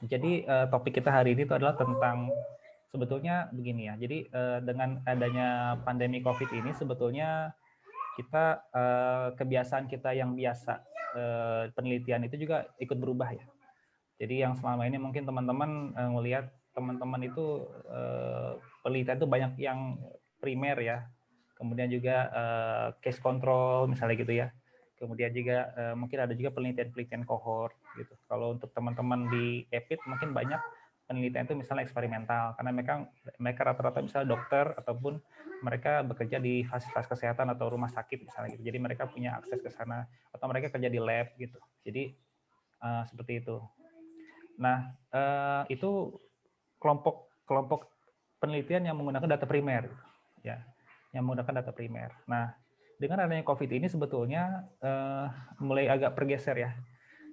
Jadi topik kita hari ini itu adalah tentang sebetulnya begini ya. Jadi dengan adanya pandemi COVID ini sebetulnya kita kebiasaan kita yang biasa penelitian itu juga ikut berubah ya. Jadi yang selama ini mungkin teman-teman melihat teman-teman itu penelitian itu banyak yang primer ya. Kemudian juga case control misalnya gitu ya. Kemudian juga mungkin ada juga penelitian-penelitian kohort gitu. Kalau untuk teman-teman di EPIT mungkin banyak penelitian itu misalnya eksperimental karena mereka rata-rata misalnya dokter ataupun mereka bekerja di fasilitas kesehatan atau rumah sakit misalnya gitu. Jadi mereka punya akses ke sana atau mereka kerja di lab gitu. Jadi seperti itu. Nah, itu kelompok penelitian yang menggunakan data primer ya, yang menggunakan data primer. Nah, dengan adanya COVID ini sebetulnya mulai agak bergeser ya,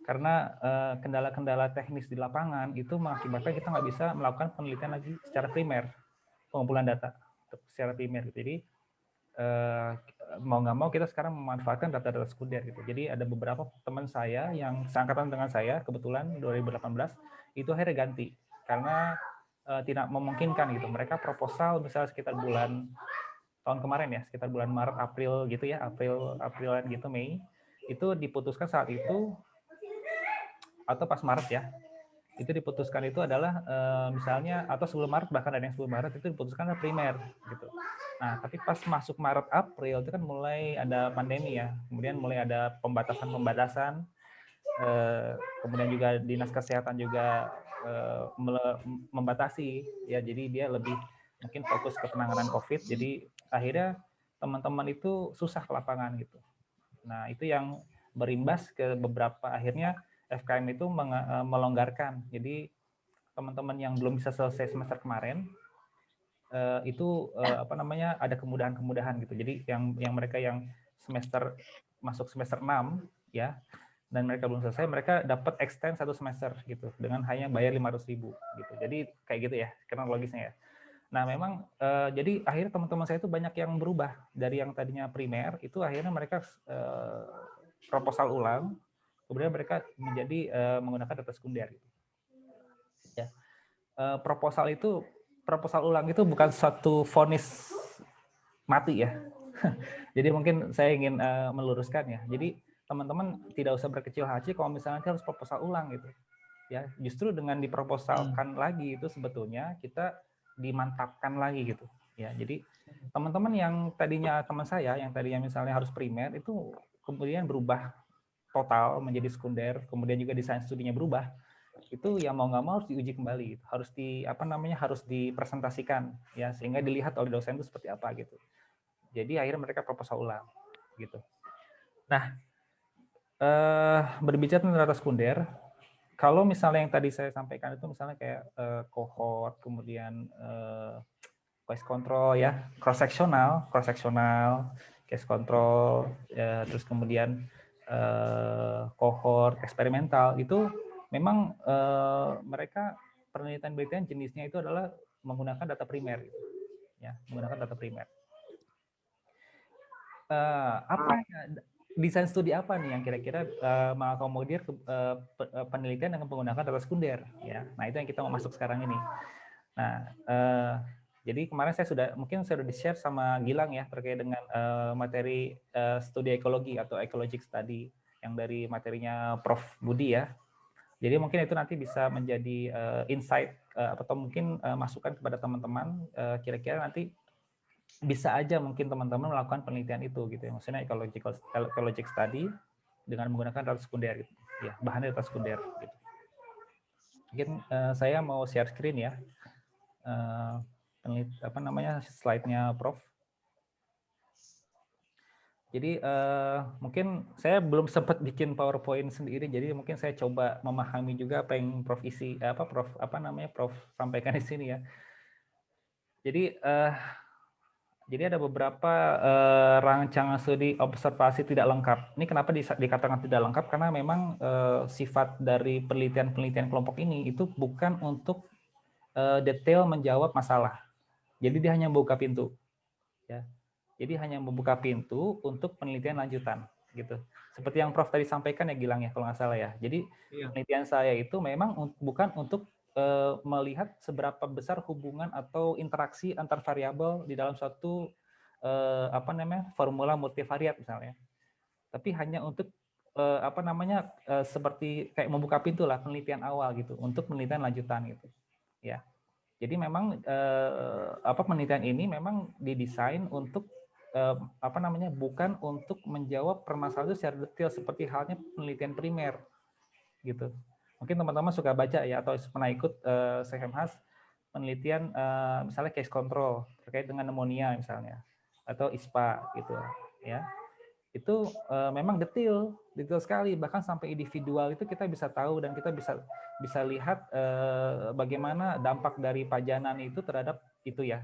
karena kendala-kendala teknis di lapangan itu mengakibatkan kita nggak bisa melakukan penelitian lagi secara primer, pengumpulan data secara primer. Jadi mau nggak mau kita sekarang memanfaatkan data-data sekunder gitu. Jadi ada beberapa teman saya yang seangkatan dengan saya kebetulan 2018 itu akhirnya ganti karena tidak memungkinkan gitu. Mereka proposal misalnya sekitar bulan tahun kemarin ya, sekitar bulan Maret April gitu ya, Aprilan gitu Mei, itu diputuskan saat itu atau pas Maret ya. Itu diputuskan itu adalah misalnya atau sebelum Maret, bahkan ada yang sebelum Maret itu diputuskan primer gitu. Nah, tapi pas masuk Maret April itu kan mulai ada pandemi ya. Kemudian mulai ada pembatasan kemudian juga dinas kesehatan juga membatasi ya. Jadi dia lebih mungkin fokus ke penanganan COVID. Jadi akhirnya teman-teman itu susah ke lapangan gitu. Nah, itu yang berimbas ke beberapa akhirnya FKM itu melonggarkan. Jadi teman-teman yang belum bisa selesai semester kemarin itu apa namanya ada kemudahan-kemudahan gitu. Jadi yang mereka yang masuk semester 6 ya dan mereka belum selesai, mereka dapat extend 1 semester gitu dengan hanya bayar 500.000 gitu. Jadi kayak gitu ya kronologisnya ya. Nah, memang jadi akhirnya teman-teman saya itu banyak yang berubah dari yang tadinya primer itu akhirnya mereka proposal ulang, kemudian mereka menjadi menggunakan data sekunder gitu. Ya. Proposal ulang itu bukan suatu vonis mati ya. Jadi mungkin saya ingin meluruskan ya. Jadi teman-teman tidak usah berkecil hati kalau misalnya harus proposal ulang gitu. Ya, justru dengan diproposalkan lagi itu sebetulnya kita dimantapkan lagi gitu. Ya, jadi teman-teman yang tadinya teman saya yang tadinya misalnya harus primer itu kemudian berubah total menjadi sekunder, kemudian juga desain studinya berubah. Itu ya mau nggak mau harus diuji kembali, harus harus dipresentasikan ya sehingga dilihat oleh dosen itu seperti apa gitu. Jadi akhirnya mereka proposal ulang gitu. Nah, berbicara tentang data sekunder, kalau misalnya yang tadi saya sampaikan itu misalnya kayak cohort, kemudian case control ya, cross sectional, case control, ya, terus kemudian cohort, eksperimental itu memang mereka penelitian-penelitian jenisnya itu adalah menggunakan data primer, gitu. Ya, menggunakan data primer. Apa desain studi apa nih yang kira-kira mengakomodir penelitian dengan menggunakan data sekunder ya. Nah, itu yang kita mau masuk sekarang ini. Nah, jadi kemarin saya sudah di-share sama Gilang ya terkait dengan materi studi ekologi atau ecologic study yang dari materinya Prof Budi ya. Jadi mungkin itu nanti bisa menjadi insight atau mungkin masukan kepada teman-teman kira-kira nanti bisa aja mungkin teman-teman melakukan penelitian itu gitu ya. Maksudnya ecologic study dengan menggunakan data sekunder gitu. Ya, bahan data sekunder gitu. Mungkin saya mau share screen ya. Slide-nya Prof. Jadi mungkin saya belum sempat bikin PowerPoint sendiri, jadi mungkin saya coba memahami juga apa yang Prof sampaikan di sini ya. Jadi ada beberapa rancangan studi observasi tidak lengkap. Ini kenapa dikatakan tidak lengkap? Karena memang sifat dari penelitian kelompok ini itu bukan untuk detail menjawab masalah. Jadi dia hanya membuka pintu. Ya. Jadi hanya membuka pintu untuk penelitian lanjutan. Gitu. seperti yang Prof tadi sampaikan ya Gilang ya kalau nggak salah ya. Jadi penelitian saya itu memang bukan untuk melihat seberapa besar hubungan atau interaksi antar variabel di dalam suatu formula multivariat misalnya, tapi hanya untuk seperti kayak membuka pintu lah penelitian awal gitu untuk penelitian lanjutan gitu ya. Jadi memang penelitian ini memang didesain untuk bukan untuk menjawab permasalahan itu secara detail seperti halnya penelitian primer gitu. Mungkin teman-teman suka baca ya atau pernah ikut Sekemhas penelitian misalnya case control terkait dengan pneumonia misalnya atau ISPA gitu ya. Itu memang detail sekali, bahkan sampai individual itu kita bisa tahu dan kita bisa lihat bagaimana dampak dari pajanan itu terhadap itu ya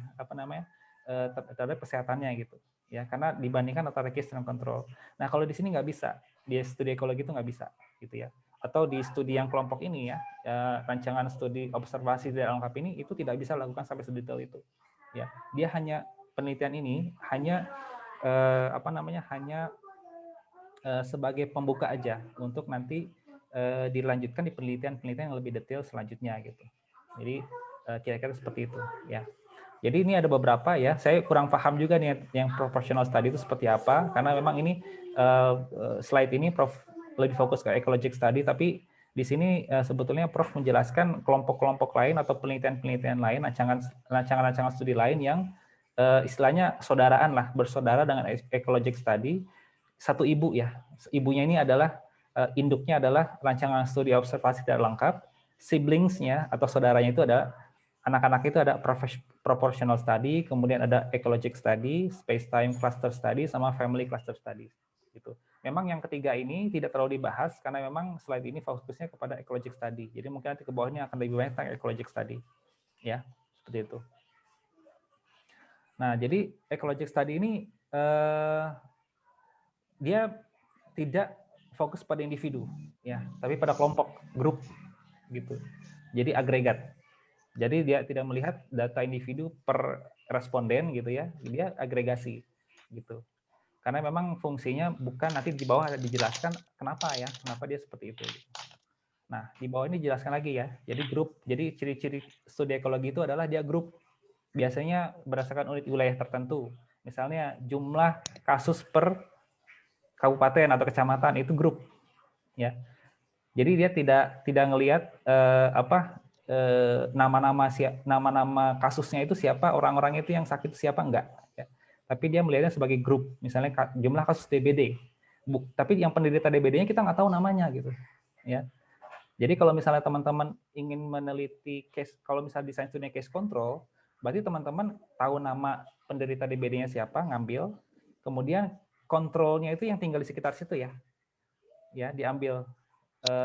terhadap kesehatannya gitu ya, karena dibandingkan antara case dan control. Nah kalau di sini nggak bisa, di studi ekologi itu nggak bisa gitu ya, atau di studi yang kelompok ini ya, rancangan studi observasi tidak lengkap ini itu tidak bisa lakukan sampai sedetail itu ya. Dia hanya penelitian ini hanya sebagai pembuka aja untuk nanti dilanjutkan di penelitian yang lebih detail selanjutnya gitu. Jadi kira-kira seperti itu ya. Jadi ini ada beberapa ya, saya kurang paham juga nih yang proportional study itu seperti apa, karena memang ini slide ini Prof lebih fokus ke ecologic study, tapi di sini sebetulnya Prof menjelaskan kelompok-kelompok lain atau penelitian-penelitian lain, rancangan-rancangan studi lain yang istilahnya saudaraan lah, bersaudara dengan ecologic study, satu ibu ya. Ibunya ini adalah induknya adalah rancangan studi observasi tidak lengkap, siblingsnya atau saudaranya itu ada anak-anak itu ada proportional study, kemudian ada ecologic study, space-time cluster study, sama family cluster study. Gitu. Memang yang ketiga ini tidak terlalu dibahas karena memang slide ini fokusnya kepada ecologic study. Jadi mungkin nanti ke bawahnya akan lebih banyak tentang ecologic study. Ya, seperti itu. Nah, jadi ecologic study ini dia tidak fokus pada individu, ya, tapi pada kelompok, grup, gitu. Jadi agregat. Jadi dia tidak melihat data individu per responden gitu ya, dia agregasi gitu. Karena memang fungsinya bukan nanti di bawah ada dijelaskan kenapa ya, kenapa dia seperti itu. Nah di bawah ini dijelaskan lagi ya. Jadi grup, jadi ciri-ciri studi ekologi itu adalah dia grup. Biasanya berdasarkan unit wilayah tertentu. Misalnya jumlah kasus per kabupaten atau kecamatan itu grup, ya. Jadi dia tidak ngelihat nama-nama kasusnya itu siapa, orang-orang itu yang sakit siapa, enggak ya. Tapi dia melihatnya sebagai grup, misalnya jumlah kasus DBD, tapi yang penderita DBD-nya kita nggak tahu namanya gitu ya. Jadi kalau misalnya teman-teman ingin meneliti case, kalau misalnya desain studinya case control, berarti teman-teman tahu nama penderita DBD-nya siapa, ngambil, kemudian kontrolnya itu yang tinggal di sekitar situ ya diambil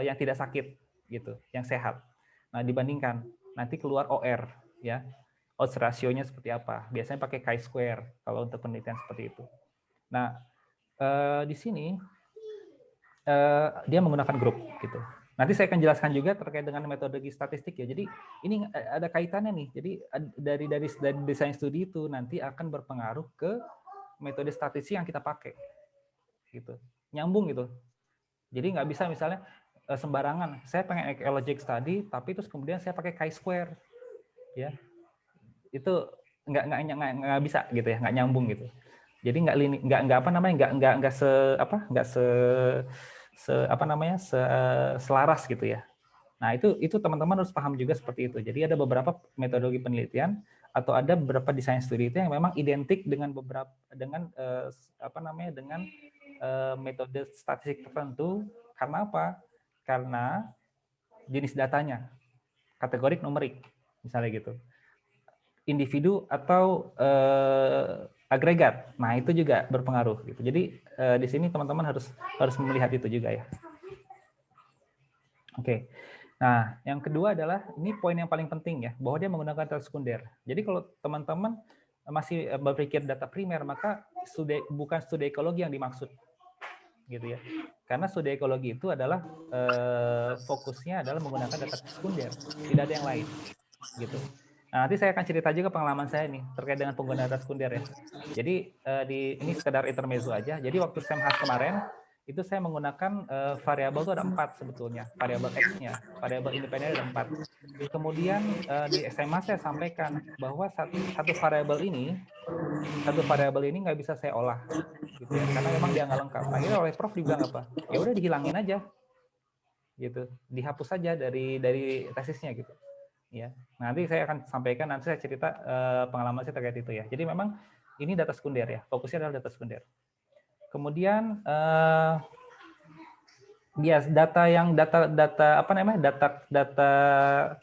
yang tidak sakit gitu, yang sehat. Nah, dibandingkan nanti keluar OR ya. Odds rasionya seperti apa? Biasanya pakai chi-square kalau untuk penelitian seperti itu. Nah, di sini dia menggunakan grup gitu. Nanti saya akan jelaskan juga terkait dengan metodologi statistik ya. Jadi ini ada kaitannya nih. Jadi dari desain studi itu nanti akan berpengaruh ke metode statistik yang kita pakai gitu. Nyambung gitu. Jadi nggak bisa misalnya sembarangan. Saya pengen ecologic study, tapi terus kemudian saya pakai chi-square, ya itu nggak bisa gitu ya, nggak nyambung gitu. Jadi nggak selaras gitu ya. Nah itu teman-teman harus paham juga seperti itu. Jadi ada beberapa metodologi penelitian atau ada beberapa desain studi itu yang memang identik dengan metode statistik tertentu. Karena apa? Karena jenis datanya, kategorik numerik, misalnya gitu. Individu atau agregat. Nah, itu juga berpengaruh gitu. Jadi di sini teman-teman harus melihat itu juga ya. Oke. Nah, yang kedua adalah ini poin yang paling penting ya, bahwa dia menggunakan data sekunder. Jadi kalau teman-teman masih berpikir data primer, maka bukan studi ekologi yang dimaksud. Gitu ya. Karena studi ekologi itu adalah fokusnya adalah menggunakan data sekunder, tidak ada yang lain. Gitu. Nah, nanti saya akan cerita juga pengalaman saya nih terkait dengan penggunaan data sekunder ya. Jadi ini sekedar intermezzo aja. Jadi waktu Semhas kemarin itu saya menggunakan variabel itu ada 4 sebetulnya, variabel X-nya, variabel independen ada 4. Kemudian di SMA saya sampaikan bahwa satu variabel ini nggak bisa saya olah, gitu ya, karena memang dia nggak lengkap. Akhirnya oleh Prof dibilang apa? Ya udah dihilangin aja, gitu, dihapus saja dari tesisnya gitu. Ya, nanti saya akan sampaikan, nanti saya cerita pengalaman saya terkait itu ya. Jadi memang ini data sekunder ya, fokusnya adalah data sekunder. Kemudian data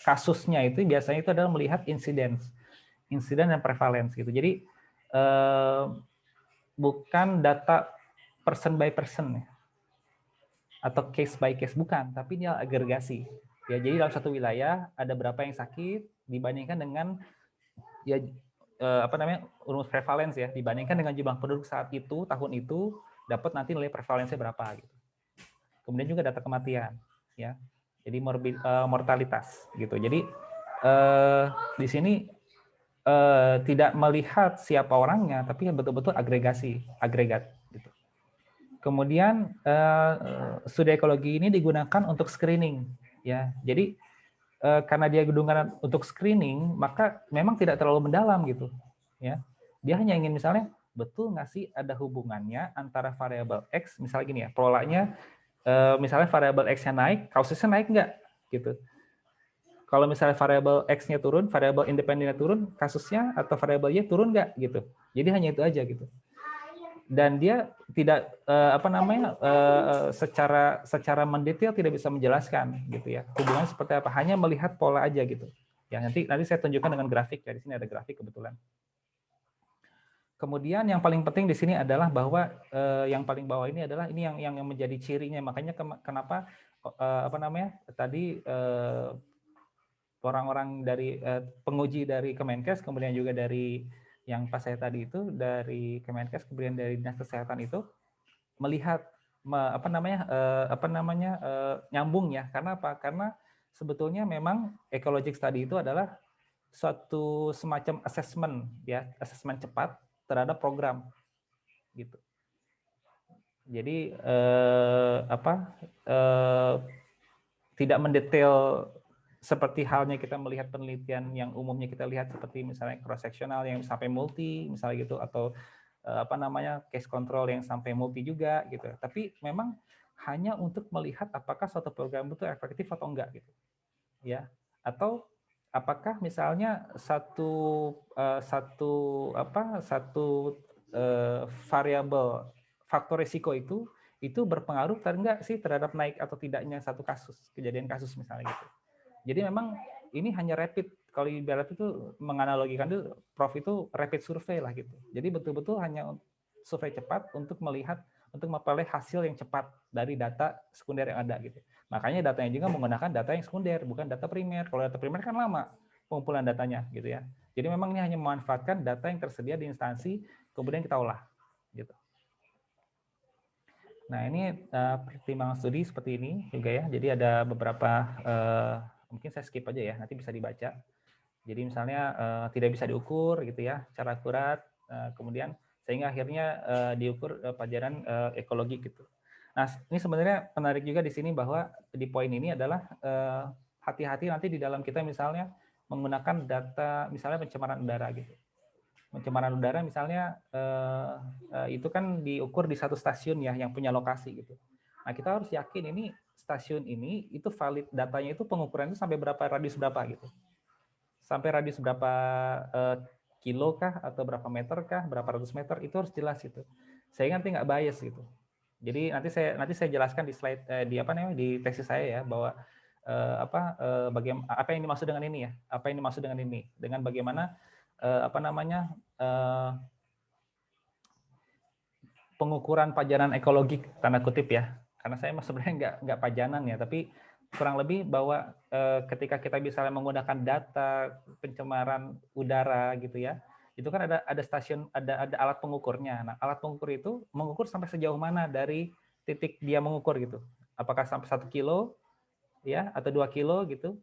kasusnya itu biasanya itu adalah melihat insiden dan prevalence gitu. Jadi bukan data person by person ya, atau case by case, bukan, tapi dia agregasi. Ya, jadi dalam satu wilayah ada berapa yang sakit dibandingkan dengan ya rumus prevalence ya, dibandingkan dengan jumlah penduduk saat itu, tahun itu, dapat nanti nilai prevalensinya berapa gitu. Kemudian juga data kematian ya. Jadi mortalitas gitu. Jadi di sini tidak melihat siapa orangnya, tapi betul-betul agregat gitu. Kemudian studi ekologi ini digunakan untuk screening ya. Jadi karena dia digunakan untuk screening, maka memang tidak terlalu mendalam gitu ya. Dia hanya ingin misalnya betul nggak sih ada hubungannya antara variabel X, misalnya gini ya, polanya misalnya variabel X-nya naik, kasusnya naik nggak gitu. Kalau misalnya variabel X-nya turun, variabel independennya turun, kasusnya atau variabel Y turun nggak gitu. Jadi hanya itu aja gitu. Dan dia tidak secara mendetail tidak bisa menjelaskan gitu ya, hubungannya seperti apa, hanya melihat pola aja gitu ya. Nanti saya tunjukkan dengan grafik ya, di sini ada grafik kebetulan. Kemudian yang paling penting di sini adalah bahwa yang paling bawah ini adalah ini yang menjadi cirinya, makanya kenapa tadi orang-orang dari penguji dari Kemenkes, kemudian juga dari yang pas saya tadi itu dari Kemenkes, kemudian dari Dinas Kesehatan itu melihat nyambung ya. Karena apa? Karena sebetulnya memang ecologic study itu adalah suatu semacam assessment ya, assessment cepat terhadap program gitu. Jadi tidak mendetail seperti halnya kita melihat penelitian yang umumnya kita lihat seperti misalnya cross sectional yang sampai multi misalnya gitu, atau case control yang sampai multi juga gitu. Tapi memang hanya untuk melihat apakah suatu program itu efektif atau enggak gitu. Ya. Atau apakah misalnya satu variabel faktor risiko itu berpengaruh enggak sih terhadap naik atau tidaknya satu kejadian kasus misalnya gitu. Jadi memang ini hanya rapid, kalau ibarat itu menganalogikan itu Prof itu rapid survei lah gitu. Jadi betul-betul hanya survei cepat untuk memperoleh hasil yang cepat dari data sekunder yang ada gitu. Makanya datanya juga menggunakan data yang sekunder, bukan data primer. Kalau data primer kan lama pengumpulan datanya gitu ya. Jadi memang ini hanya memanfaatkan data yang tersedia di instansi, kemudian kita olah gitu. Nah, ini pertimbangan studi seperti ini juga ya. Jadi ada beberapa mungkin saya skip aja ya, nanti bisa dibaca. Jadi misalnya tidak bisa diukur gitu ya, secara akurat, kemudian sehingga akhirnya diukur pelajaran ekologi gitu. Nah, ini sebenarnya menarik juga di sini bahwa di poin ini adalah hati-hati nanti di dalam kita misalnya menggunakan data misalnya pencemaran udara gitu. Pencemaran udara misalnya itu kan diukur di satu stasiun ya yang punya lokasi gitu. Nah, kita harus yakin ini stasiun ini itu valid datanya, itu pengukuran itu sampai berapa, radius berapa gitu. Sampai radius berapa kilo kah atau berapa meter kah, berapa ratus meter, itu harus jelas gitu. Sehingga nanti nggak bias gitu. Jadi nanti saya jelaskan di slide di tesis saya ya, bahwa apa yang dimaksud dengan ini ya, apa yang dimaksud dengan ini, dengan bagaimana pengukuran pajanan ekologik tanda kutip ya, karena saya sebenarnya nggak pajanan ya, tapi kurang lebih bahwa ketika kita bisa menggunakan data pencemaran udara gitu ya, itu kan ada stasiun, ada alat pengukurnya. Nah, alat pengukur itu mengukur sampai sejauh mana dari titik dia mengukur gitu, apakah sampai 1 kilo ya atau 2 kilo gitu.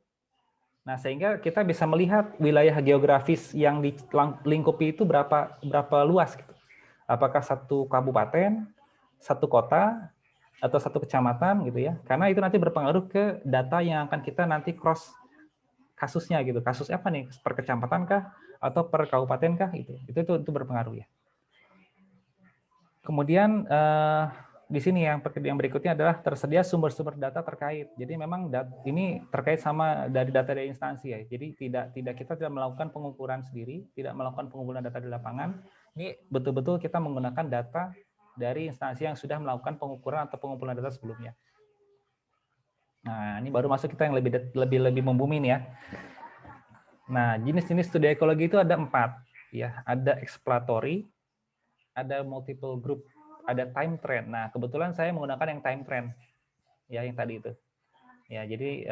Nah, sehingga kita bisa melihat wilayah geografis yang dilingkupi itu berapa luas gitu. Apakah satu kabupaten, satu kota, atau satu kecamatan gitu ya, karena itu nanti berpengaruh ke data yang akan kita nanti cross kasusnya gitu. Kasus apa nih? Per kecamatan kah atau per kabupaten kah gitu. Itu berpengaruh ya. Kemudian di sini yang berikutnya adalah tersedia sumber-sumber data terkait. Jadi memang ini terkait sama dari instansi ya. Jadi kita tidak melakukan pengukuran sendiri, tidak melakukan pengumpulan data di lapangan. Ini betul-betul kita menggunakan data dari instansi yang sudah melakukan pengukuran atau pengumpulan data sebelumnya. Nah, ini baru masuk kita yang lebih membumi nih ya. Nah, jenis-jenis studi ekologi itu ada 4 ya. Ada exploratory, ada multiple group, ada time trend. Nah, kebetulan saya menggunakan yang time trend ya, yang tadi itu. Ya, jadi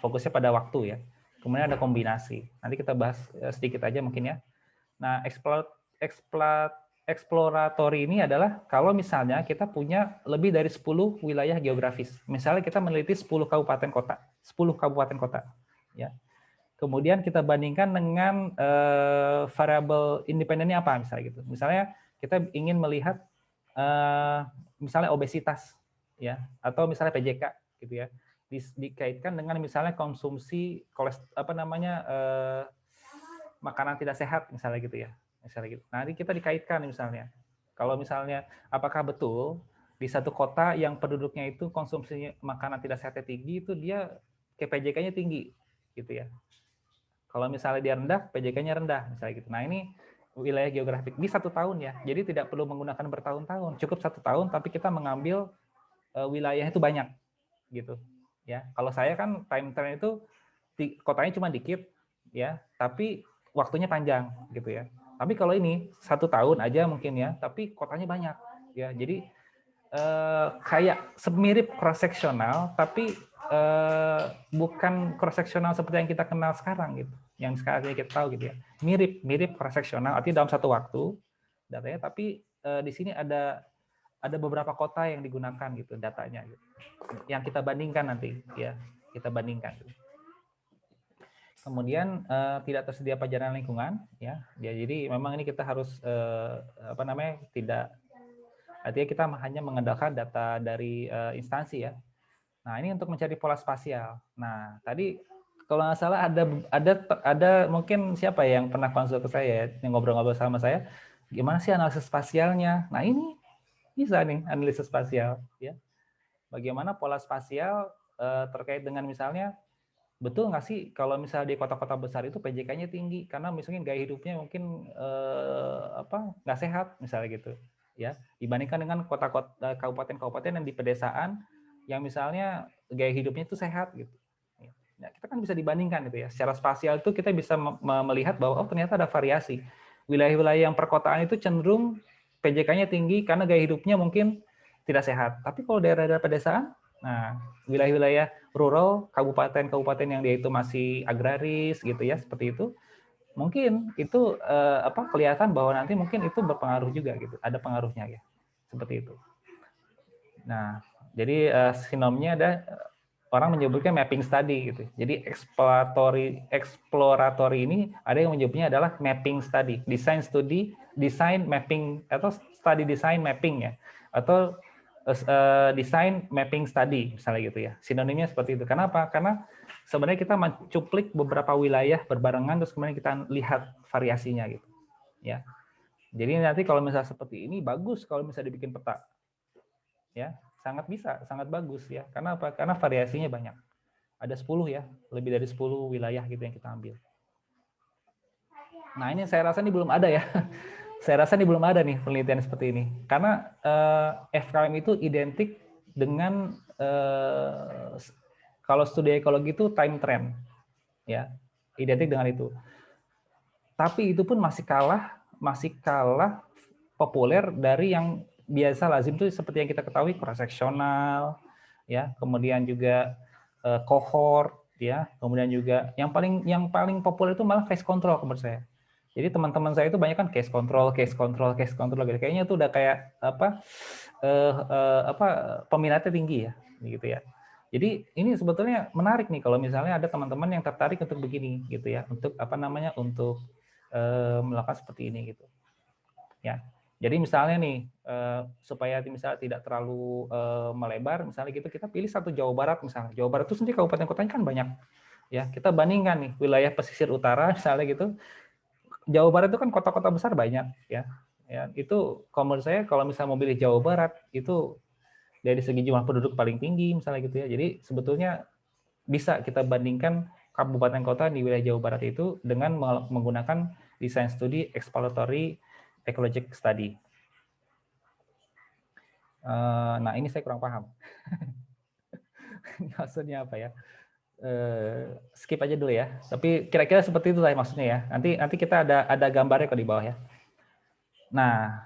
fokusnya pada waktu ya. Kemudian ada kombinasi. Nanti kita bahas sedikit aja mungkin ya. Nah, exploratory ini adalah kalau misalnya kita punya lebih dari 10 wilayah geografis. Misalnya kita meneliti 10 kabupaten kota, 10 kabupaten kota ya. Kemudian kita bandingkan dengan variabel independennya apa misalnya gitu. Misalnya kita ingin melihat misalnya obesitas ya, atau misalnya PJK gitu ya. Dikaitkan dengan misalnya konsumsi makanan tidak sehat misalnya gitu ya. Misalnya gitu. Nanti kita dikaitkan misalnya. Kalau misalnya apakah betul di satu kota yang penduduknya itu konsumsi makanan tidak sehatnya tinggi, itu dia PJK-nya tinggi gitu ya. Kalau misalnya dia rendah, PJK-nya rendah, misalnya gitu. Nah, ini wilayah geografik di 1 tahun ya. Jadi tidak perlu menggunakan bertahun-tahun, cukup 1 tahun, tapi kita mengambil wilayah itu banyak, gitu. Ya, kalau saya kan time trend itu kotanya cuma dikit, ya, tapi waktunya panjang, gitu ya. Tapi kalau ini 1 tahun aja mungkin ya, tapi kotanya banyak, ya. Jadi kayak semirip cross sectional, tapi bukan cross sectional seperti yang kita kenal sekarang gitu, yang sekarang kita tahu gitu ya. Mirip cross sectional, artinya dalam satu waktu datanya, tapi di sini ada beberapa kota yang digunakan gitu datanya gitu. Yang kita bandingkan nanti ya, kita bandingkan. Kemudian tidak tersedia pajaran lingkungan ya. Jadi memang ini kita harus tidak, artinya kita hanya mengandalkan data dari instansi ya. Nah, ini untuk mencari pola spasial. Nah, tadi kalau nggak salah ada mungkin siapa yang pernah konsul ke saya, yang ngobrol-ngobrol sama saya, gimana sih analisis spasialnya? Nah, ini bisa nih analisis spasial, ya. Bagaimana pola spasial terkait dengan misalnya, betul nggak sih kalau misalnya di kota-kota besar itu PJK-nya tinggi karena misalnya gaya hidupnya mungkin nggak sehat misalnya gitu, ya. Dibandingkan dengan kota-kota kabupaten-kabupaten yang di pedesaan yang misalnya gaya hidupnya itu sehat gitu. Nah, kita kan bisa dibandingkan gitu ya. Secara spasial itu kita bisa melihat bahwa ternyata ada variasi. Wilayah-wilayah yang perkotaan itu cenderung PJK-nya tinggi karena gaya hidupnya mungkin tidak sehat. Tapi kalau daerah-daerah pedesaan, nah wilayah-wilayah rural, kabupaten-kabupaten yang dia itu masih agraris gitu ya, seperti itu, mungkin itu kelihatan bahwa nanti mungkin itu berpengaruh juga gitu, ada pengaruhnya ya, seperti itu. Nah, jadi sinonimnya ada orang menyebutnya mapping study gitu. Jadi exploratory ini ada yang menyebutnya adalah mapping study, design mapping atau study design mapping ya, atau design mapping study misalnya gitu ya. Sinonimnya seperti itu. Kenapa? Karena sebenarnya kita mencuplik beberapa wilayah berbarengan terus kemudian kita lihat variasinya gitu. Ya. Jadi nanti kalau misalnya seperti ini bagus kalau misalnya dibikin peta. Ya, sangat bisa, sangat bagus ya. Karena apa? Karena variasinya banyak. Ada 10 ya, lebih dari 10 wilayah gitu yang kita ambil. Nah, ini saya rasa ini belum ada ya. Saya rasa ini belum ada nih penelitian seperti ini. Karena FKM itu identik dengan kalau studi ekologi itu time trend. Ya, identik dengan itu. Tapi itu pun masih kalah populer dari yang biasa lazim itu seperti yang kita ketahui cross sectional ya, kemudian juga cohort ya, kemudian juga yang paling populer itu malah case control menurut saya. Jadi teman-teman saya itu banyak kan case control gitu. Kayaknya itu udah kayak peminatnya tinggi ya, gitu ya. Jadi ini sebetulnya menarik nih kalau misalnya ada teman-teman yang tertarik untuk begini gitu ya, untuk untuk melakukan seperti ini gitu. Ya. Jadi misalnya nih, supaya misalnya tidak terlalu melebar, misalnya gitu, kita pilih satu Jawa Barat misalnya. Jawa Barat itu sendiri kabupaten kotanya kan banyak. Ya, kita bandingkan nih wilayah pesisir utara misalnya gitu. Jawa Barat itu kan kota-kota besar banyak, ya. Ya, itu kalau menurut saya kalau misalnya mau pilih Jawa Barat itu dari segi jumlah penduduk paling tinggi misalnya gitu ya. Jadi sebetulnya bisa kita bandingkan kabupaten kota di wilayah Jawa Barat itu dengan menggunakan desain studi exploratory ecologic study. Nah, ini saya kurang paham. Maksudnya apa ya? Skip aja dulu ya. Tapi kira-kira seperti itu lah maksudnya ya. Nanti kita ada gambarnya kok di bawah ya. Nah,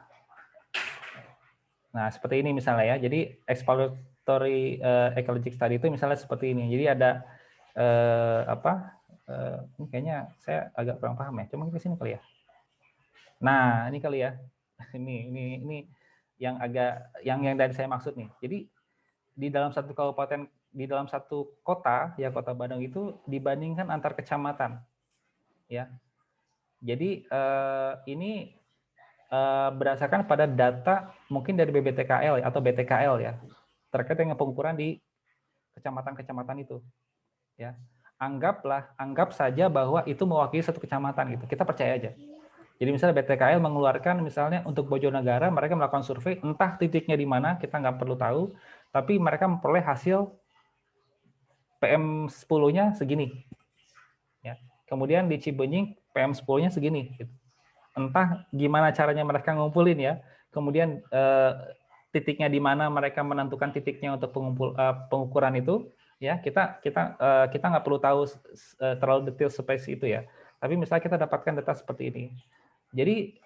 seperti ini misalnya ya. Jadi exploratory ecologic study itu misalnya seperti ini. Jadi ada ini kayaknya saya agak kurang paham ya. Cuma ke sini kali ya. Nah, ini kali ya. Ini yang dari saya maksud nih. Jadi di dalam satu kabupaten, di dalam satu kota, ya Kota Bandung itu dibandingkan antar kecamatan, ya. Jadi ini berdasarkan pada data mungkin dari BBTKL atau BTKL ya, terkait dengan pengukuran di kecamatan-kecamatan itu, ya. Anggap saja bahwa itu mewakili satu kecamatan gitu. Kita percaya aja. Jadi misalnya BTKL mengeluarkan misalnya untuk Bojonegara mereka melakukan survei, entah titiknya di mana kita nggak perlu tahu, tapi mereka memperoleh hasil PM10-nya segini. Ya. Kemudian di Cibenying PM10-nya segini. Gitu. Entah gimana caranya mereka ngumpulin ya. Kemudian titiknya di mana mereka menentukan titiknya untuk pengukuran itu, ya kita nggak perlu tahu terlalu detail spesies itu ya. Tapi misalnya kita dapatkan data seperti ini. Jadi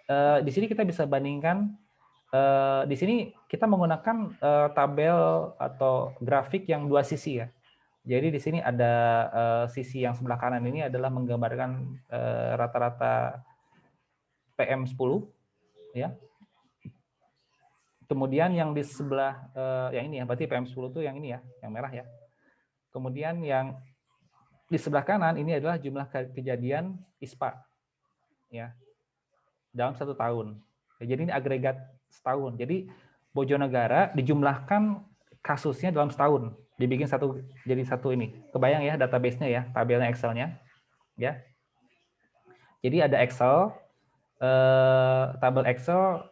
di sini kita bisa bandingkan. Di sini kita menggunakan tabel atau grafik yang dua sisi ya. Jadi di sini ada sisi yang sebelah kanan ini adalah menggambarkan rata-rata PM10 ya. Kemudian yang di sebelah yang ini ya, berarti PM10 itu yang ini ya, yang merah ya. Kemudian yang di sebelah kanan ini adalah jumlah kejadian ISPA ya dalam 1 tahun. Jadi ini agregat setahun. Jadi Bojonegara dijumlahkan kasusnya dalam setahun. Dibikin jadi satu ini. Kebayang ya database-nya ya, tabelnya Excel-nya. Ya. Jadi ada Excel, tabel Excel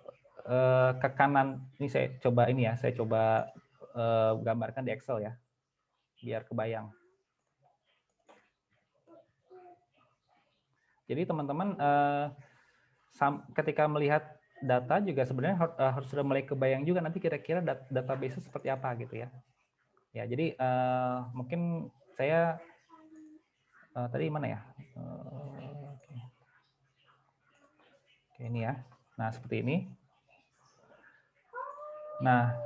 ke kanan. Ini saya coba gambarkan di Excel ya, biar kebayang. Jadi teman-teman ketika melihat data juga sebenarnya harus sudah mulai kebayang juga nanti kira-kira database seperti apa gitu ya. Ya, jadi mungkin saya tadi mana ya? Oke, ini ya. Nah, seperti ini. Nah,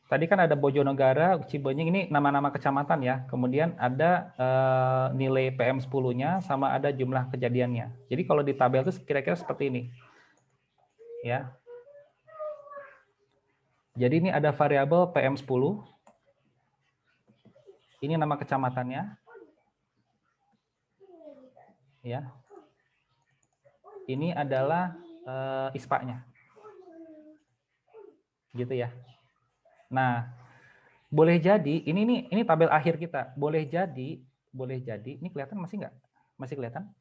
tadi kan ada Bojonegara, Cibenying, ini nama-nama kecamatan ya. Kemudian ada nilai PM10-nya sama ada jumlah kejadiannya. Jadi kalau di tabel itu kira-kira seperti ini. Ya. Jadi ini ada variabel PM10. Ini nama kecamatannya. Ya. Ini adalah ISPA-nya. Gitu ya. Nah, boleh jadi ini tabel akhir kita. Boleh jadi ini kelihatan masih nggak? Masih kelihatan?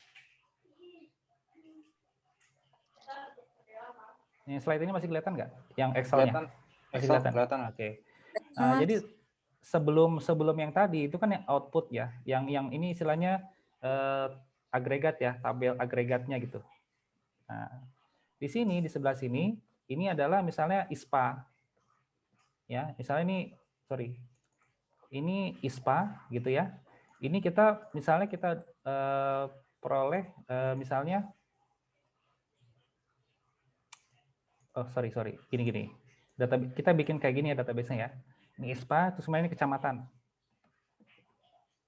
Ini slide ini masih kelihatan nggak? Yang Excel-nya? Masih kelihatan. Oke. Nah, jadi sebelum yang tadi itu kan yang output ya. Yang ini istilahnya agregat ya, tabel agregatnya gitu. Nah, di sini di sebelah sini ini adalah misalnya ISPA. Ya, misalnya ini ISPA gitu ya. Ini misalnya kita peroleh misalnya gini. Kita bikin kayak gini ya database-nya ya. Ini ISPA, terus ini kecamatan.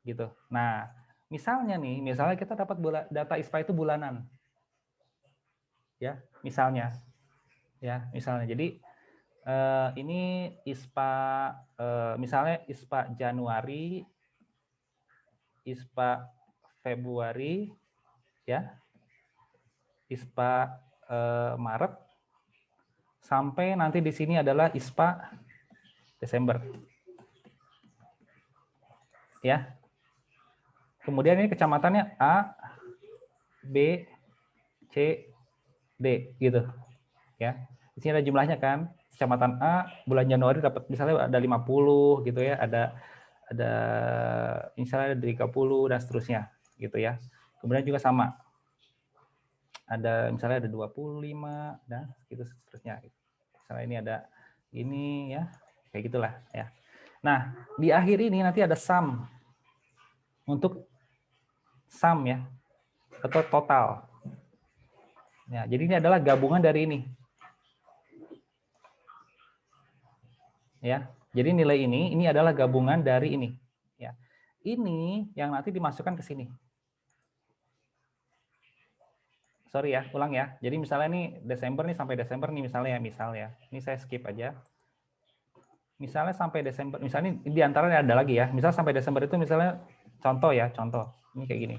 Gitu. Nah, misalnya kita dapat data ISPA itu bulanan. Ya, misalnya. Jadi ini ISPA misalnya ISPA Januari, ISPA Februari, ya, ISPA Maret, sampai nanti di sini adalah ISPA Desember. Ya. Kemudian ini kecamatannya A, B, C, D gitu. Ya. Di sini ada jumlahnya kan. Kecamatan A bulan Januari dapat misalnya ada 50 gitu ya, ada misalnya ada 30 dan seterusnya gitu ya. Kemudian juga sama. Ada misalnya ada 25 dan gitu seterusnya. Misalnya ini ada ini ya, kayak gitulah ya. Nah, di akhir ini nanti ada sum untuk sum ya atau total. Ya, jadi ini adalah gabungan dari ini. Ya. Jadi nilai ini adalah gabungan dari ini, ya. Ini yang nanti dimasukkan ke sini. Sorry ya, ulang ya. Jadi misalnya nih Desember nih sampai Desember nih misalnya ya. Ini saya skip aja. Misalnya sampai Desember, misalnya di antaranya ada lagi ya. Misal sampai Desember itu misalnya contoh ya, contoh. Ini kayak gini.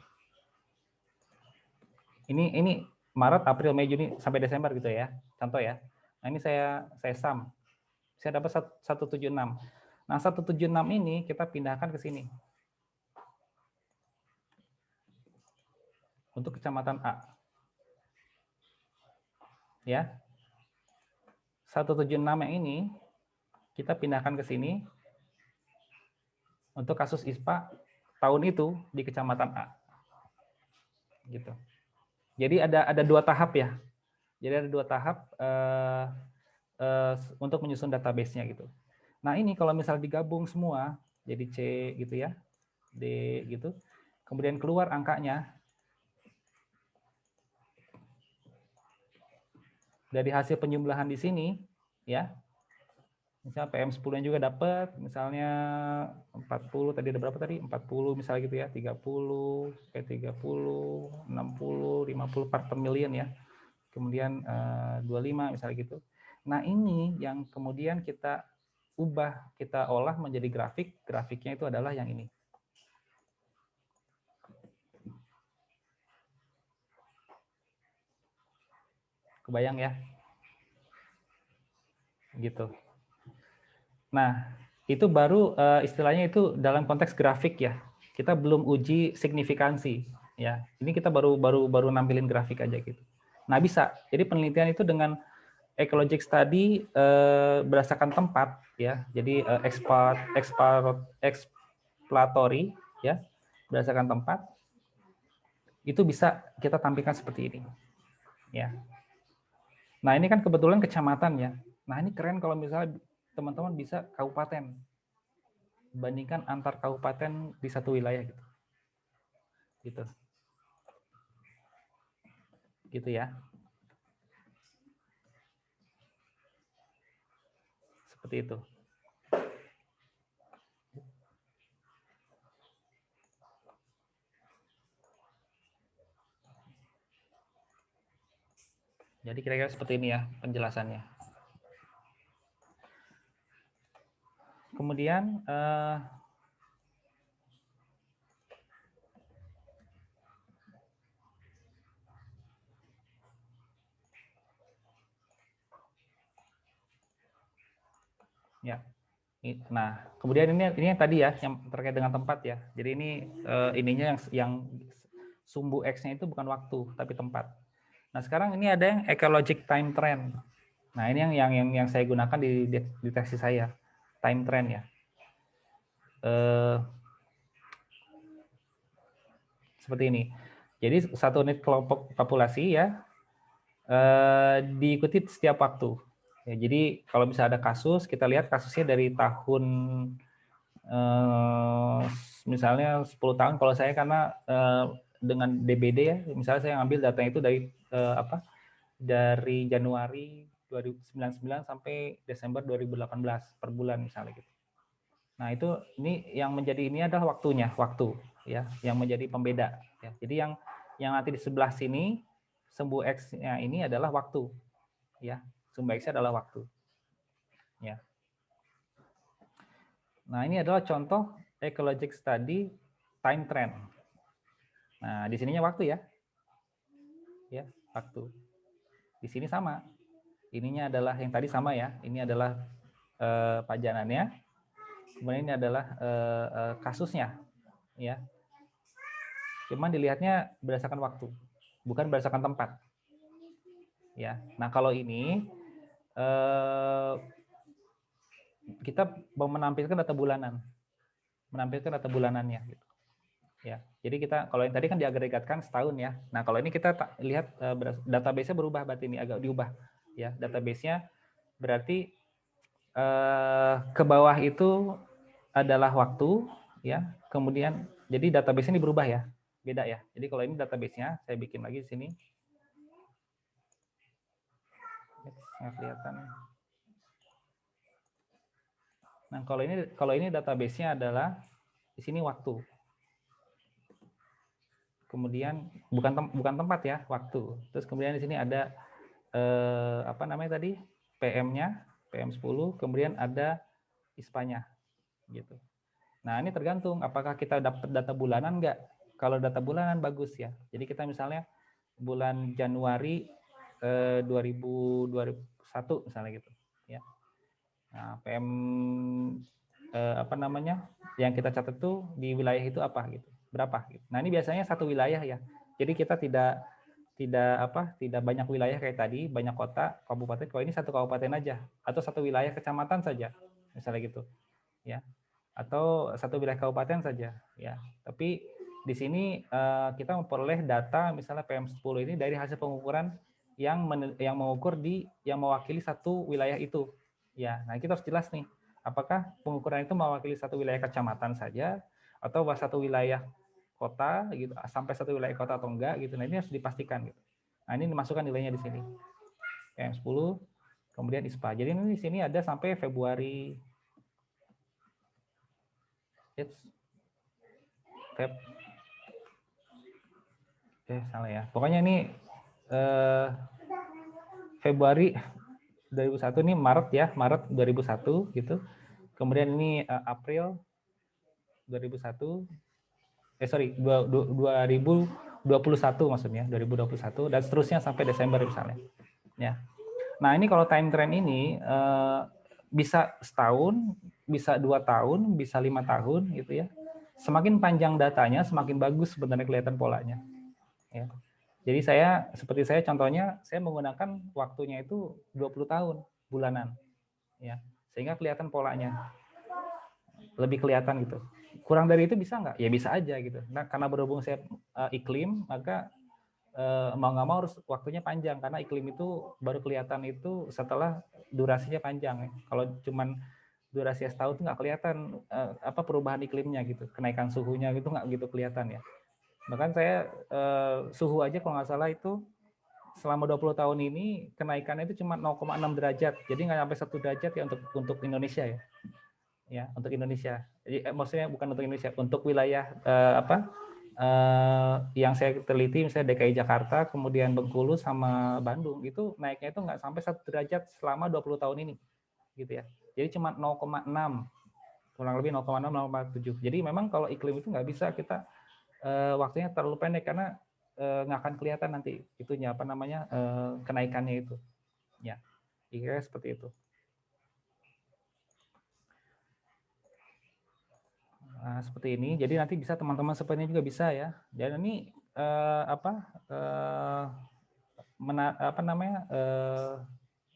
Ini Maret, April, Mei, Juni sampai Desember gitu ya. Contoh ya. Nah, ini saya sum. Saya dapat 176. Nah, 176 ini kita pindahkan ke sini. Untuk kecamatan A. Ya. 176 yang ini kita pindahkan ke sini untuk kasus ISPA tahun itu di kecamatan A. Gitu. Jadi ada dua tahap ya. Jadi ada dua tahap untuk menyusun database-nya gitu. Nah, ini kalau misal digabung semua jadi C gitu ya. D gitu. Kemudian keluar angkanya. Dari hasil penjumlahan di sini ya. Misalnya PM10-nya juga dapat, misalnya 40, tadi ada berapa tadi? 40 misalnya gitu ya, 30, P30, 60, 50 part per million ya. Kemudian 25 misalnya gitu. Nah, ini yang kemudian kita ubah, kita olah menjadi grafik. Grafiknya itu adalah yang ini. Kebayang ya? Gitu. Nah, itu baru istilahnya itu dalam konteks grafik ya. Kita belum uji signifikansi ya. Ini kita baru nampilin grafik aja gitu. Nah, bisa. Jadi penelitian itu dengan ecologic study berdasarkan tempat ya. Jadi exploratory ya, berdasarkan tempat itu bisa kita tampilkan seperti ini. Ya. Nah, ini kan kebetulan kecamatan ya. Nah, ini keren kalau misalnya teman-teman bisa kabupaten. Bandingkan antar kabupaten di satu wilayah gitu. Gitu. Gitu ya. Seperti itu. Jadi kira-kira seperti ini ya penjelasannya. Kemudian ya. Nah, kemudian ini yang tadi ya, yang terkait dengan tempat ya. Jadi ini ininya yang sumbu X-nya itu bukan waktu, tapi tempat. Nah, sekarang ini ada yang ecologic time trend. Nah, ini yang saya gunakan di tesis saya, time trend ya. Seperti ini. Jadi satu unit kelompok populasi ya diikuti setiap waktu. Ya, jadi kalau bisa ada kasus, kita lihat kasusnya dari tahun misalnya 10 tahun. Kalau saya karena dengan DBD ya, misalnya saya ambil data itu dari dari Januari 2099 sampai Desember 2018 per bulan misalnya gitu. Nah, ini yang menjadi ini adalah waktunya, waktu ya, yang menjadi pembeda ya. Jadi yang nanti di sebelah sini sumbu X-nya ini adalah waktu ya. Sumbu X-nya adalah waktu. Ya. Nah, ini adalah contoh ecologic study time trend. Nah, di sininya waktu ya. Ya, waktu. Di sini sama. ininya adalah yang tadi sama ya. Ini adalah pajanannya. Kemudian ini adalah kasusnya, ya. Cuman dilihatnya berdasarkan waktu, bukan berdasarkan tempat. Ya. Nah, kalau ini kita mau menampilkan data bulanan, data bulanannya. Gitu. Ya. Jadi kita kalau yang tadi kan diagregatkan setahun ya. Nah, kalau ini kita lihat database-nya berubah, berarti ini agak diubah. Ya, database-nya berarti ke bawah itu adalah waktu, ya. Kemudian jadi database ini berubah ya, beda ya. Jadi kalau ini database-nya saya bikin lagi di sini. Nggak kelihatan. Nah, kalau ini database-nya adalah di sini waktu. Kemudian bukan tempat ya, waktu. Terus kemudian di sini ada apa namanya tadi? PM-nya, PM10, kemudian ada ISPA-nya gitu. Nah, ini tergantung apakah kita dapat data bulanan enggak. Kalau data bulanan bagus ya. Jadi kita misalnya bulan Januari 2021 misalnya gitu ya. Nah, PM apa namanya? Yang kita catat tuh di wilayah itu apa gitu. Berapa gitu. Nah, ini biasanya satu wilayah ya. Jadi kita tidak banyak wilayah kayak tadi, banyak kota, kabupaten. Kalau ini satu kabupaten aja atau satu wilayah kecamatan saja. Misalnya gitu. Ya. Atau satu wilayah kabupaten saja ya. Tapi di sini kita memperoleh data misalnya PM10 ini dari hasil pengukuran yang mengukur yang mewakili satu wilayah itu. Ya, nah kita harus jelas nih, apakah pengukuran itu mewakili satu wilayah kecamatan saja atau satu wilayah kota gitu, sampai satu wilayah kota atau enggak gitu. Nah, ini harus dipastikan gitu. Nah, ini dimasukkan nilainya di sini. PM10 kemudian ISPA. Jadi ini di sini ada sampai Februari salah ya. Pokoknya ini Februari 2001 ini Maret ya, Maret 2001 gitu. Kemudian ini April 2001. 2021 maksudnya, 2021 dan seterusnya sampai Desember misalnya. Ya. Nah, ini kalau time trend ini bisa setahun, bisa 2 tahun, bisa 5 tahun gitu ya. Semakin panjang datanya, semakin bagus sebenarnya kelihatan polanya. Ya. Jadi seperti saya contohnya, saya menggunakan waktunya itu 20 tahun bulanan. Ya. Sehingga kelihatan polanya. Lebih kelihatan gitu. Kurang dari itu bisa nggak? Ya bisa aja gitu. Nah, karena berhubung saya iklim, maka mau nggak mau harus waktunya panjang karena iklim itu baru kelihatan itu setelah durasinya panjang. Kalau cuman durasi setahun itu nggak kelihatan apa perubahan iklimnya gitu, kenaikan suhunya gitu nggak gitu kelihatan ya. Bahkan saya suhu aja kalau nggak salah itu selama 20 tahun ini kenaikannya itu cuma 0,6 derajat, jadi nggak sampai 1 derajat ya untuk Indonesia ya. Ya, untuk Indonesia. Jadi maksudnya bukan untuk Indonesia, untuk wilayah yang saya teliti misalnya DKI Jakarta, kemudian Bengkulu sama Bandung itu naiknya itu nggak sampai 1 derajat selama 20 tahun ini, gitu ya. Jadi cuma 0,6, kurang lebih 0,6, 0,7. Jadi memang kalau iklim itu nggak bisa kita waktunya terlalu pendek karena nggak akan kelihatan nanti itunya apa namanya kenaikannya itu. Ya, kira seperti itu. Nah, seperti ini. Jadi nanti bisa teman-teman seperti ini juga bisa ya. Dan ini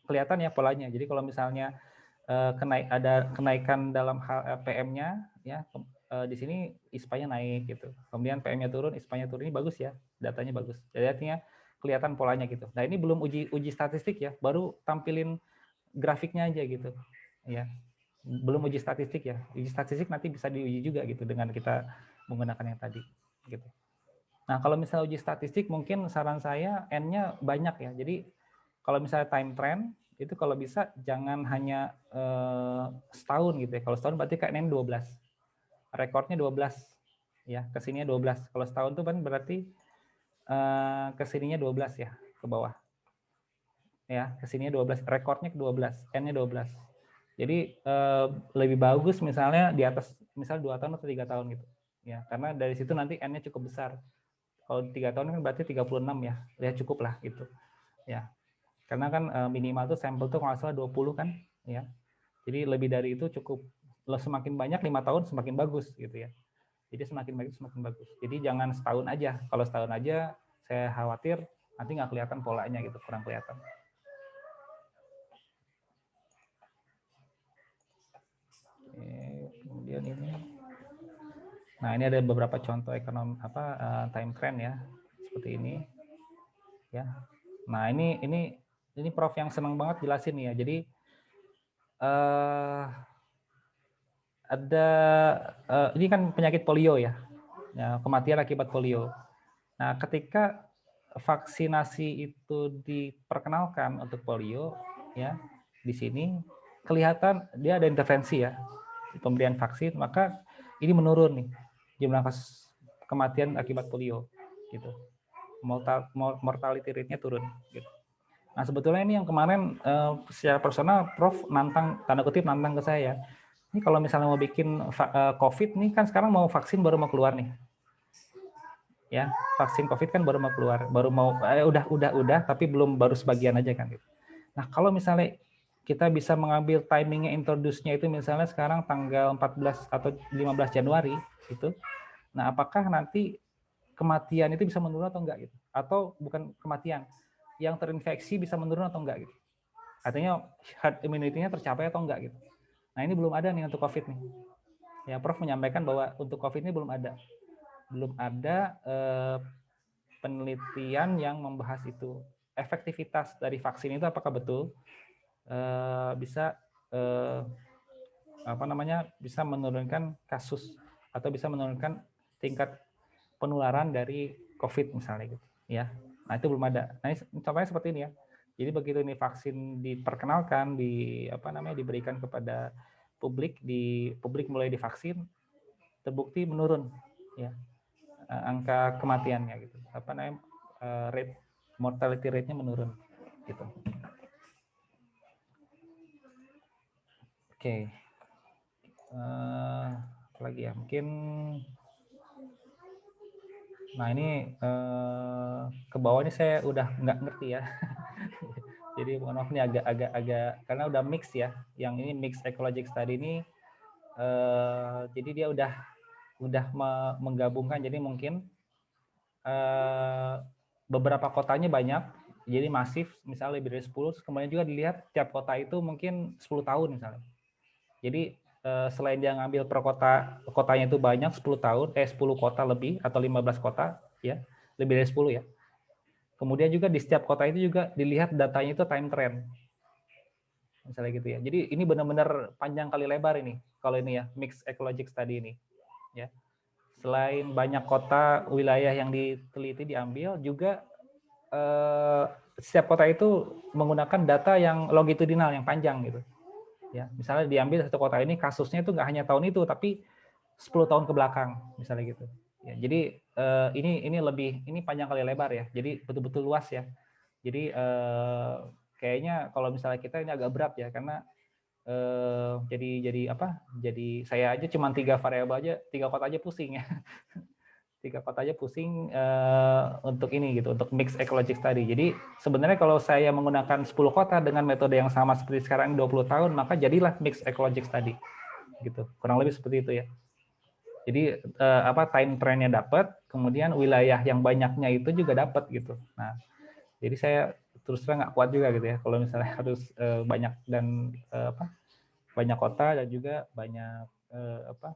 kelihatan ya polanya. Jadi kalau misalnya ada kenaikan dalam hal PM-nya ya di sini ISPA-nya naik gitu. Kemudian PM-nya turun, ISPA-nya turun, ini bagus ya. Datanya bagus. Jadi artinya kelihatan polanya gitu. Nah, ini belum uji statistik ya, baru tampilin grafiknya aja gitu. Ya. Belum uji statistik ya. Uji statistik nanti bisa diuji juga gitu dengan kita menggunakan yang tadi gitu. Nah, kalau misalnya uji statistik mungkin saran saya N-nya banyak ya. Jadi kalau misalnya time trend itu kalau bisa jangan hanya setahun gitu ya. Kalau setahun berarti kayak N 12. Rekornya 12 ya, kesininya 12. Kalau setahun itu kan berarti kesininya 12 ya, ke bawah. Ya, kesininya 12, rekornya ke 12, N-nya 12. Jadi lebih bagus misalnya di atas misal 2 tahun atau 3 tahun gitu. Ya, karena dari situ nanti N-nya cukup besar. Kalau 3 tahun kan berarti 36 ya. Ya cukup lah gitu. Ya. Karena kan minimal tuh sampel tuh kalau nggak salah 20 kan, ya. Jadi lebih dari itu cukup. Semakin banyak 5 tahun semakin bagus gitu ya. Jadi semakin bagus semakin bagus. Jadi jangan setahun aja. Kalau setahun aja saya khawatir nanti nggak kelihatan polanya gitu, kurang kelihatan. Kemudian ini. Nah, ini ada beberapa contoh ekonomi time trend ya. Seperti ini. Ya. Nah, ini Prof yang senang banget jelasin nih ya. Jadi ada ini kan penyakit polio ya. Kematian akibat polio. Nah, ketika vaksinasi itu diperkenalkan untuk polio, ya di sini kelihatan dia ada intervensi ya, pemberian vaksin, maka ini menurun nih jumlah kasus kematian akibat polio, gitu. Mortality rate-nya turun. Gitu. Nah, sebetulnya ini yang kemarin secara personal, Prof nantang, tanda kutip nantang ke saya. Ini kalau misalnya mau bikin COVID nih kan sekarang mau vaksin baru mau keluar nih. Ya, vaksin COVID kan baru mau keluar, baru mau udah tapi baru sebagian aja kan gitu. Nah, kalau misalnya kita bisa mengambil timingnya introduce-nya itu misalnya sekarang tanggal 14 atau 15 Januari itu. Nah, apakah nanti kematian itu bisa menurun atau enggak gitu? Atau bukan kematian, yang terinfeksi bisa menurun atau enggak gitu? Artinya herd immunity-nya tercapai atau enggak gitu. Nah, ini belum ada nih untuk COVID nih. Ya, Prof menyampaikan bahwa untuk COVID ini belum ada penelitian yang membahas itu. Efektivitas dari vaksin itu apakah betul bisa bisa menurunkan kasus atau bisa menurunkan tingkat penularan dari COVID misalnya gitu ya. Nah, itu belum ada. Nah, ini contohnya seperti ini ya. Jadi begitu ini vaksin diperkenalkan, diberikan kepada publik, publik mulai divaksin, terbukti menurun ya angka kematiannya gitu. Rate mortality rate-nya menurun gitu. Oke. Apa lagi ya? Mungkin nah ini ke bawah ini saya udah nggak ngerti ya. Jadi mohon maaf ini agak karena udah mix ya. Yang ini mix ecologic study ini jadi dia udah menggabungkan, jadi mungkin beberapa kotanya banyak, jadi masif, misalnya lebih dari 10, kemudian juga dilihat tiap kota itu mungkin 10 tahun misalnya. Jadi selain dia ngambil per kotanya itu banyak 10 tahun, 10 kota lebih atau 15 kota ya, lebih dari 10 ya. Kemudian juga di setiap kota itu juga dilihat datanya itu time trend. Misalnya gitu ya. Jadi ini benar-benar panjang kali lebar ini kalau ini ya, mixed ecologic study ini ya. Selain banyak kota wilayah yang diteliti diambil, juga setiap kota itu menggunakan data yang longitudinal yang panjang gitu. Ya, misalnya diambil satu kota ini kasusnya itu nggak hanya tahun itu tapi 10 tahun ke belakang misalnya gitu. Ya, jadi ini panjang kali lebar ya. Jadi betul-betul luas ya. Jadi kayaknya kalau misalnya kita ini agak berat ya karena jadi saya aja cuma 3 variabel aja, 3 kota aja pusing ya. 3 kota aja pusing untuk ini gitu, untuk mix ecologic study. Jadi sebenarnya kalau saya menggunakan 10 kota dengan metode yang sama seperti sekarang 20 tahun, maka jadilah mix ecologic study. Gitu. Kurang lebih seperti itu ya. Jadi time trend-nya dapat, kemudian wilayah yang banyaknya itu juga dapat gitu. Nah, jadi saya terus terang nggak kuat juga gitu ya kalau misalnya harus banyak dan banyak kota dan juga banyak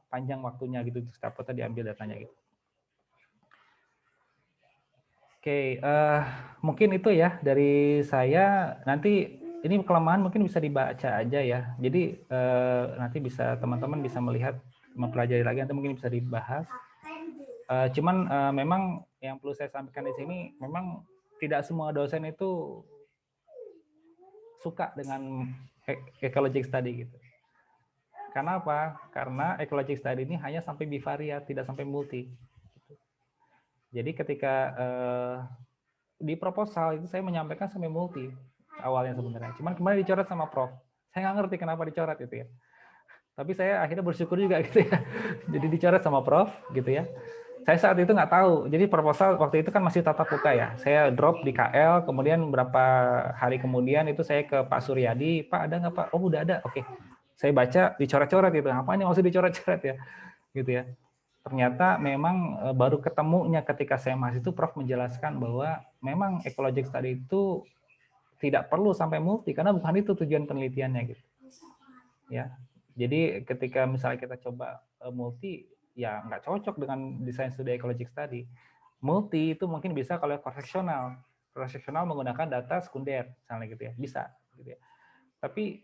panjang waktunya gitu setiap kota diambil datanya gitu. Oke, mungkin itu ya dari saya. Nanti ini kelemahan mungkin bisa dibaca aja ya. Jadi nanti bisa teman-teman bisa melihat, mempelajari lagi, nanti mungkin bisa dibahas. Cuman memang yang perlu saya sampaikan di sini, memang tidak semua dosen itu suka dengan ecologic study gitu. Karena apa? Karena ecologic study ini hanya sampai bivariat, tidak sampai multi. Jadi ketika di proposal itu saya menyampaikan sampai multi awalnya sebenarnya. Cuman kemarin dicoret sama Prof. Saya nggak ngerti kenapa dicoret itu ya. Tapi saya akhirnya bersyukur juga gitu ya. Jadi dicoret sama Prof gitu ya. Saya saat itu nggak tahu. Jadi proposal waktu itu kan masih tatap muka ya. Saya drop di KL, kemudian beberapa hari kemudian itu saya ke Pak Suryadi, Pak ada nggak Pak? Oh udah ada, oke. Saya baca dicoret-coret gitu. Apa ini maksud dicoret-coret ya? Gitu ya. Ternyata memang baru ketemunya ketika saya masih itu Prof menjelaskan bahwa memang ecologic study itu tidak perlu sampai multi karena bukan itu tujuan penelitiannya gitu. Ya. Jadi ketika misalnya kita coba multi ya nggak cocok dengan desain studi ecologic study. Multi itu mungkin bisa kalau cross-sectional. Cross-sectional menggunakan data sekunder misalnya gitu ya. Bisa gitu ya. Tapi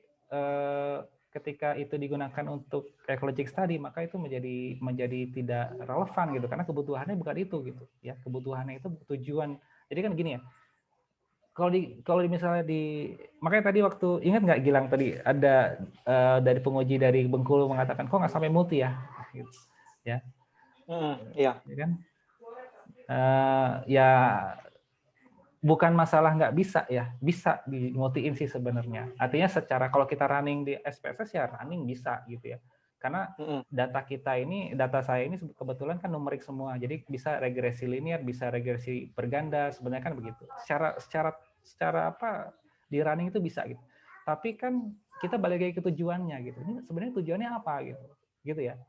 ketika itu digunakan untuk ecologic study maka itu menjadi tidak relevan gitu karena kebutuhannya bukan itu gitu ya. Kebutuhannya itu tujuan. Jadi kan gini ya. Kalau misalnya makanya tadi waktu ingat nggak Gilang tadi ada dari penguji dari Bengkulu mengatakan kok nggak sampai multi ya, gitu. Ya, Iya. Ya kan? Ya bukan masalah nggak bisa ya, bisa dimultiin sih sebenarnya. Artinya secara kalau kita running di SPSS ya running bisa gitu ya, karena data saya ini kebetulan kan numerik semua, jadi bisa regresi linear, bisa regresi berganda, sebenarnya kan begitu. Secara apa di running itu bisa gitu. Tapi kan kita balik lagi ke tujuannya gitu. Ini sebenarnya tujuannya apa gitu ya.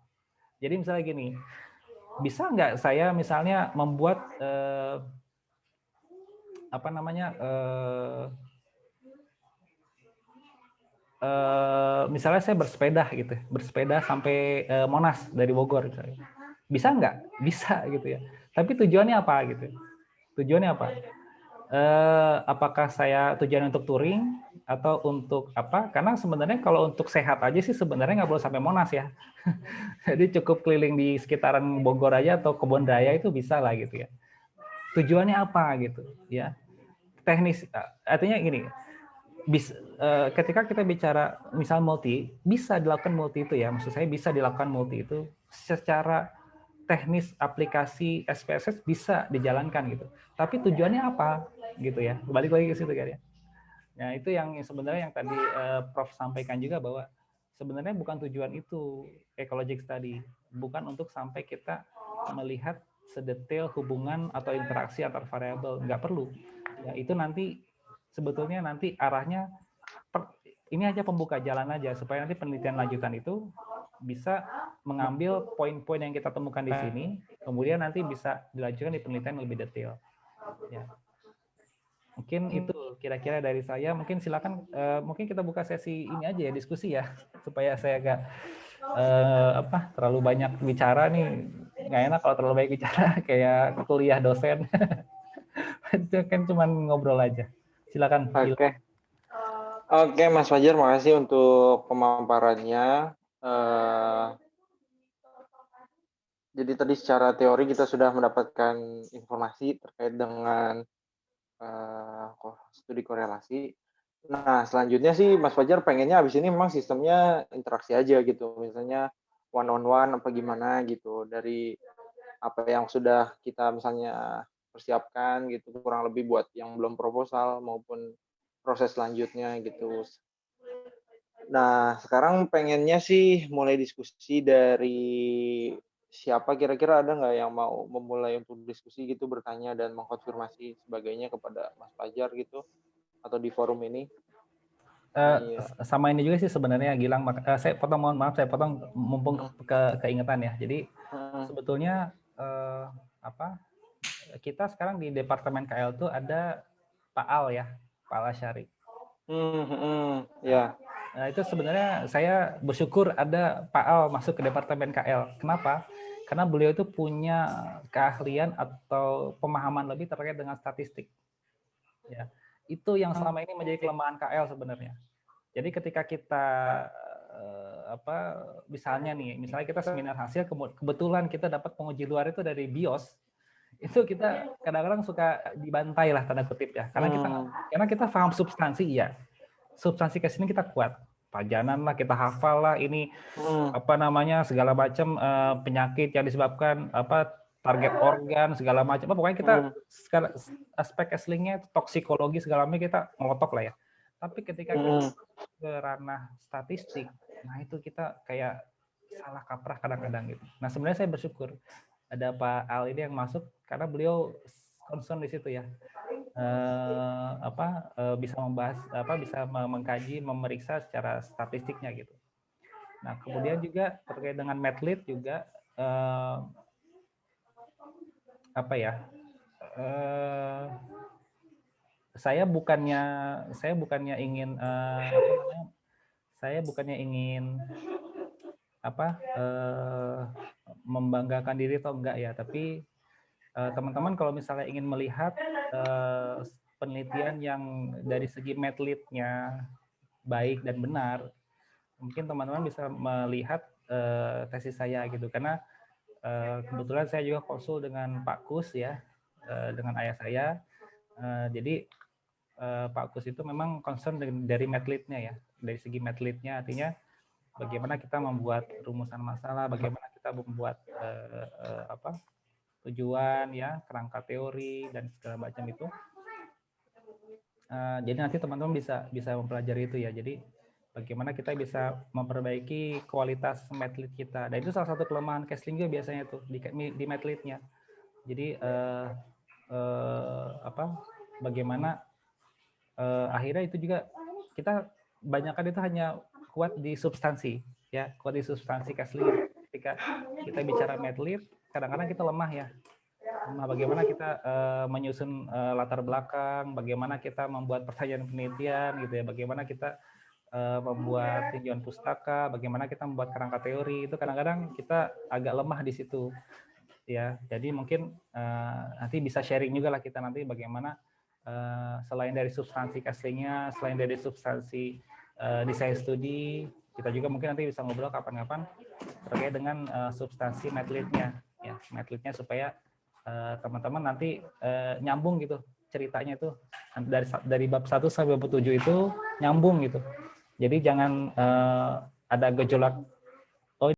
Jadi misalnya gini, bisa nggak saya misalnya membuat apa namanya misalnya saya bersepeda gitu, bersepeda sampai Monas dari Bogor misalnya. Bisa nggak? Bisa gitu ya. Tapi tujuannya apa gitu? Tujuannya apa? Apakah saya tujuan untuk touring atau untuk apa? Karena sebenarnya kalau untuk sehat aja sih sebenarnya nggak perlu sampai Monas ya. Jadi cukup keliling di sekitaran Bogor aja atau Kebon Raya itu bisa lah gitu ya. Tujuannya apa gitu ya? Teknis artinya gini, ketika kita bicara misal multi, bisa dilakukan multi itu ya, maksud saya bisa dilakukan multi itu secara teknis aplikasi SPSS bisa dijalankan gitu. Tapi tujuannya apa gitu ya? Balik lagi ke situ kan ya. Nah itu yang sebenarnya yang tadi Prof sampaikan juga bahwa sebenarnya bukan tujuan itu ecologic study, bukan untuk sampai kita melihat sedetail hubungan atau interaksi antar variabel, nggak perlu. Ya itu nanti sebetulnya nanti arahnya ini aja pembuka jalan aja supaya nanti penelitian lanjutan itu bisa mengambil poin-poin yang kita temukan di sini, kemudian nanti bisa dilanjutkan di penelitian lebih detail. Ya. Mungkin itu kira-kira dari saya. Mungkin silakan, mungkin kita buka sesi ini aja ya, diskusi ya, supaya saya agak terlalu banyak bicara nih. Nggak enak kalau terlalu banyak bicara kayak kuliah dosen. Itu kan cuma ngobrol aja. Silakan. Oke, Mas Fajar, makasih untuk pemaparannya. Jadi tadi secara teori kita sudah mendapatkan informasi terkait dengan studi korelasi. Nah, selanjutnya sih Mas Fajar pengennya habis ini memang sistemnya interaksi aja gitu. Misalnya one on one apa gimana gitu. Dari apa yang sudah kita misalnya persiapkan gitu, kurang lebih buat yang belum proposal maupun proses selanjutnya gitu. Nah, sekarang pengennya sih mulai diskusi dari siapa, kira-kira ada nggak yang mau memulai untuk diskusi gitu, bertanya dan mengkonfirmasi sebagainya kepada Mas Fajar gitu, atau di forum ini? Sama ini juga sih sebenarnya Gilang, saya potong, mohon maaf saya potong mumpung keingetan ya. Jadi sebetulnya kita sekarang di Departemen KL tuh ada Pak Al ya, Pak Al Asyari. Ya. Nah, itu sebenarnya saya bersyukur ada Pak Al masuk ke Departemen KL. Kenapa? Karena beliau itu punya keahlian atau pemahaman lebih terkait dengan statistik. Ya, itu yang selama ini menjadi kelemahan KL sebenarnya. Jadi ketika kita misalnya kita seminar hasil, kebetulan kita dapat penguji luar itu dari BIOS, itu kita kadang-kadang suka dibantai lah tanda kutip ya, karena kita paham substansi ya, substansi kesini kita kuat, pajanan lah kita hafal lah ini segala macam penyakit yang disebabkan target organ segala macam, pokoknya kita aspek keslingnya toksikologi segala macam kita ngelotok lah ya. Tapi ketika kita ke ranah statistik, nah itu kita kayak salah kaprah kadang-kadang gitu. Nah sebenarnya saya bersyukur ada Pak Al ini yang masuk karena beliau concern di situ ya. Bisa membahas bisa mengkaji, memeriksa secara statistiknya gitu. Nah, kemudian juga terkait dengan Medlit juga saya bukannya ingin membanggakan diri atau enggak ya, tapi teman-teman kalau misalnya ingin melihat penelitian yang dari segi Medlit-nya baik dan benar, mungkin teman-teman bisa melihat tesis saya gitu, karena kebetulan saya juga konsul dengan Pak Kus ya, dengan ayah saya. Jadi Pak Kus itu memang concern dari Medlit-nya ya, dari segi Medlit-nya, artinya bagaimana kita membuat rumusan masalah, bagaimana kita membuat tujuan ya, kerangka teori dan segala macam itu. Jadi nanti teman-teman bisa mempelajari itu ya. Jadi bagaimana kita bisa memperbaiki kualitas Medlit kita. Dan itu salah satu kelemahan Kesling juga biasanya tuh di Medlit-nya. Jadi bagaimana akhirnya itu juga kita banyakkan itu hanya kuat di substansi ya, kuat di substansi Kesling. Ketika kita bicara Medlit, kadang-kadang kita lemah ya. Bagaimana kita menyusun latar belakang, bagaimana kita membuat pertanyaan penelitian gitu ya, bagaimana kita membuat tinjauan pustaka, bagaimana kita membuat kerangka teori, itu kadang-kadang kita agak lemah di situ ya. Jadi mungkin nanti bisa sharing juga lah kita nanti bagaimana selain dari substansi castingnya, selain dari substansi desain studi, kita juga mungkin nanti bisa ngobrol kapan-kapan terkait dengan substansi Medlit-nya ya, Medlit-nya supaya teman-teman nanti nyambung gitu ceritanya itu dari bab 1 sampai bab 7 itu nyambung gitu. Jadi jangan ada gejolak